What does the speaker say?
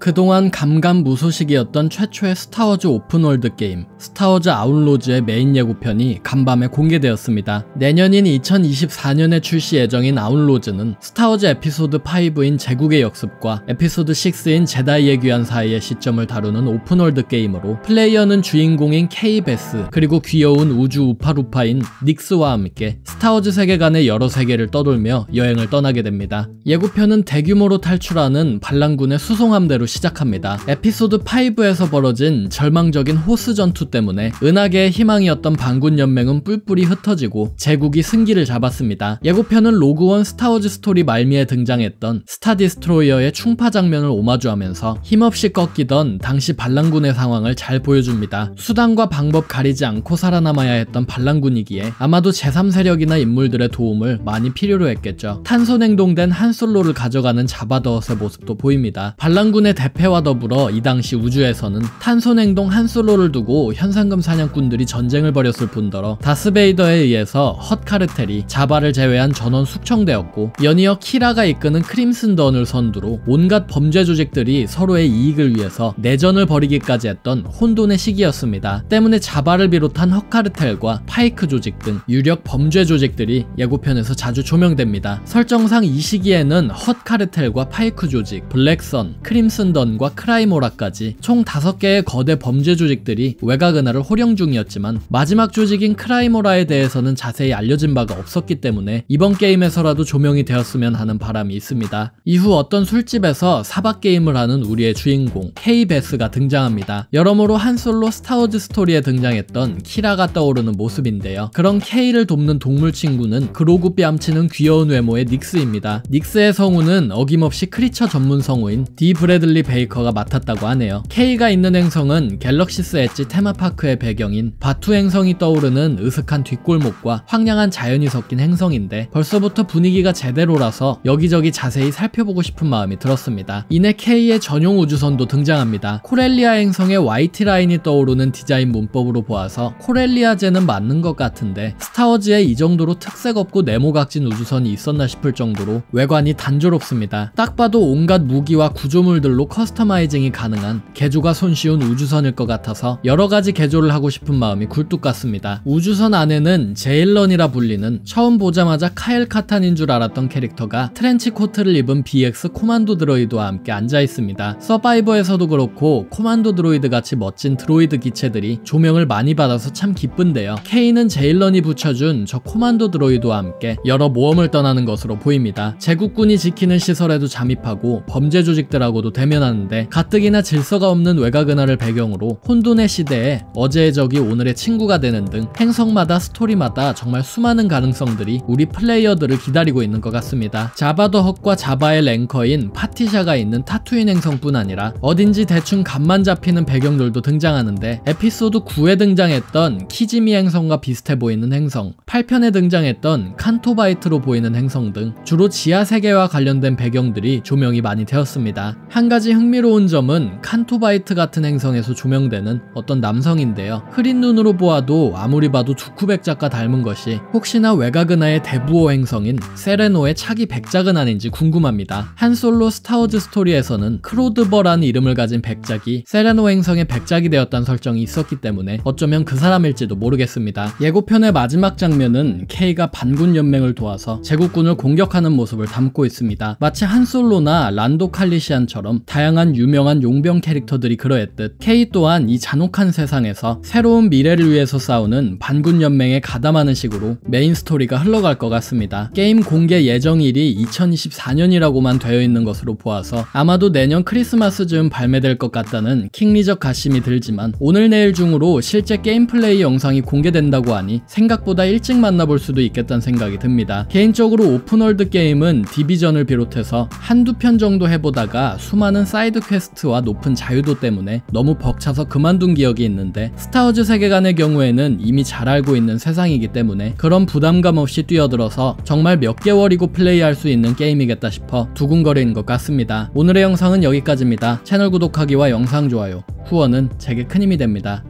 그동안 감감무소식이었던 최초의 스타워즈 오픈월드 게임 스타워즈 아웃로즈의 메인 예고편이 간밤에 공개되었습니다. 내년인 2024년에 출시 예정인 아웃로즈는 스타워즈 에피소드 5인 제국의 역습과 에피소드 6인 제다이의 귀환 사이의 시점을 다루는 오픈월드 게임으로 플레이어는 주인공인 케이 베스 그리고 귀여운 우주 우파루파인 닉스와 함께 스타워즈 세계관의 여러 세계를 떠돌며 여행을 떠나게 됩니다. 예고편은 대규모로 탈출하는 반란군의 수송함대로 시작합니다. 에피소드 5에서 벌어진 절망적인 호스 전투 때문에 은하계의 희망이었던 반군 연맹은 뿔뿔이 흩어지고 제국이 승기를 잡았습니다. 예고편은 로그원 스타워즈 스토리 말미에 등장했던 스타 디스트로이어의 충파 장면을 오마주하면서 힘없이 꺾이던 당시 반란군의 상황을 잘 보여줍니다. 수단과 방법 가리지 않고 살아남아야 했던 반란군이기에 아마도 제3세력이나 인물들의 도움을 많이 필요로 했겠죠. 탄소냉동된 한솔로를 가져가는 자바더헛의 모습도 보입니다. 반란군의 대패와 더불어 이 당시 우주에서는 탄소냉동 한솔로를 두고 현상금 사냥꾼들이 전쟁을 벌였을 뿐더러 다스베이더에 의해서 헛 카르텔이 자바를 제외한 전원 숙청되었고 연이어 키라가 이끄는 크림슨 던을 선두로 온갖 범죄 조직들이 서로의 이익을 위해서 내전을 벌이기까지 했던 혼돈의 시기였습니다. 때문에 자바를 비롯한 헛 카르텔과 파이크 조직 등 유력 범죄 조직들이 예고편에서 자주 조명됩니다. 설정상 이 시기에는 헛 카르텔과 파이크 조직, 블랙선, 크림슨 던과 크라이모라까지 총 5개의 거대 범죄 조직들이 외곽 은하를 호령 중이었지만 마지막 조직인 크라이모라에 대해서는 자세히 알려진 바가 없었기 때문에 이번 게임에서라도 조명이 되었으면 하는 바람이 있습니다. 이후 어떤 술집에서 사박 게임을 하는 우리의 주인공 케이 베스가 등장합니다. 여러모로 한솔로 스타워즈 스토리에 등장했던 키라가 떠오르는 모습인데요. 그런 케이를 돕는 동물 친구는 그로구 뺨치는 귀여운 외모의 닉스입니다. 닉스의 성우는 어김없이 크리처 전문 성우인 디 브래들리 베이커가 맡았다고 하네요. 케이가 있는 행성은 갤럭시스 엣지 테마파크의 배경인 바투 행성이 떠오르는 으슥한 뒷골목과 황량한 자연이 섞인 행성인데 벌써부터 분위기가 제대로라서 여기저기 자세히 살펴보고 싶은 마음이 들었습니다. 이내 케이의 전용 우주선도 등장합니다. 코렐리아 행성의 YT 라인이 떠오르는 디자인 문법으로 보아서 코렐리아제는 맞는 것 같은데 스타워즈에 이 정도로 특색 없고 네모각진 우주선이 있었나 싶을 정도로 외관이 단조롭습니다. 딱 봐도 온갖 무기와 구조물들로 커스터마이징이 가능한 개조가 손쉬운 우주선일 것 같아서 여러가지 개조를 하고 싶은 마음이 굴뚝 같습니다. 우주선 안에는 제일런이라 불리는 처음 보자마자 카엘 카탄인 줄 알았던 캐릭터가 트렌치 코트를 입은 BX 코만도 드로이드와 함께 앉아있습니다. 서바이버에서도 그렇고 코만도 드로이드 같이 멋진 드로이드 기체들이 조명을 많이 받아서 참 기쁜데요. K는 제일런이 붙여준 저 코만도 드로이드와 함께 여러 모험을 떠나는 것으로 보입니다. 제국군이 지키는 시설에도 잠입하고 범죄 조직들하고도 대면하는데 가뜩이나 질서가 없는 외곽 은하를 배경으로 혼돈의 시대에 어제의 적이 오늘의 친구가 되는 등 행성마다 스토리마다 정말 수많은 가능성들이 우리 플레이어들을 기다리고 있는 것 같습니다. 자바 더 헛과 자바의 랭커인 파티샤가 있는 타투인 행성뿐 아니라 어딘지 대충 감만 잡히는 배경들도 등장하는데 에피소드 9에 등장했던 키지미 행성과 비슷해 보이는 행성, 8편에 등장했던 칸토바이트로 보이는 행성 등 주로 지하 세계와 관련된 배경들이 조명이 많이 되었습니다. 한 가지 흥미로운 점은 칸토바이트 같은 행성에서 조명되는 어떤 남성인데요. 흐린 눈으로 보아도 아무리 봐도 두쿠백작과 닮은 것이 혹시나 외곽 은하의 대부호 행성인 세레노의 차기 백작은 아닌지 궁금합니다. 한솔로 스타워즈 스토리에서는 크로드버라는 이름을 가진 백작이 세레노 행성의 백작이 되었다는 설정이 있었기 때문에 어쩌면 그 사람일지도 모르겠습니다. 예고편의 마지막 장면은 K가 반군 연맹을 도와서 제국군을 공격하는 모습을 담고 있습니다. 마치 한솔로나 란도 칼리시안처럼 다양한 유명한 용병 캐릭터들이 그러했듯 K 또한 이 잔혹한 세상에서 새로운 미래를 위해서 싸우는 반군 연맹에 가담하는 식으로 메인 스토리가 흘러갈 것 같습니다. 게임 공개 예정일이 2024년이라고만 되어 있는 것으로 보아서 아마도 내년 크리스마스 즈음 발매될 것 같다는 킹리적 가심이 들지만 오늘 내일 중으로 실제 게임 플레이 영상이 공개된다고 하니 생각보다 일찍 만나볼 수도 있겠다는 생각이 듭니다. 개인적으로 오픈월드 게임은 디비전을 비롯해서 한두 편 정도 해보다가 수많은 사이드 퀘스트와 높은 자유도 때문에 너무 벅차서 그만둔 기억이 있는데 스타워즈 세계관의 경우에는 이미 잘 알고 있는 세상이기 때문에 그런 부담감 없이 뛰어들어서 정말 몇 개월이고 플레이할 수 있는 게임이겠다 싶어 두근거리는 것 같습니다. 오늘의 영상은 여기까지입니다. 채널 구독하기와 영상 좋아요, 후원은 제게 큰 힘이 됩니다.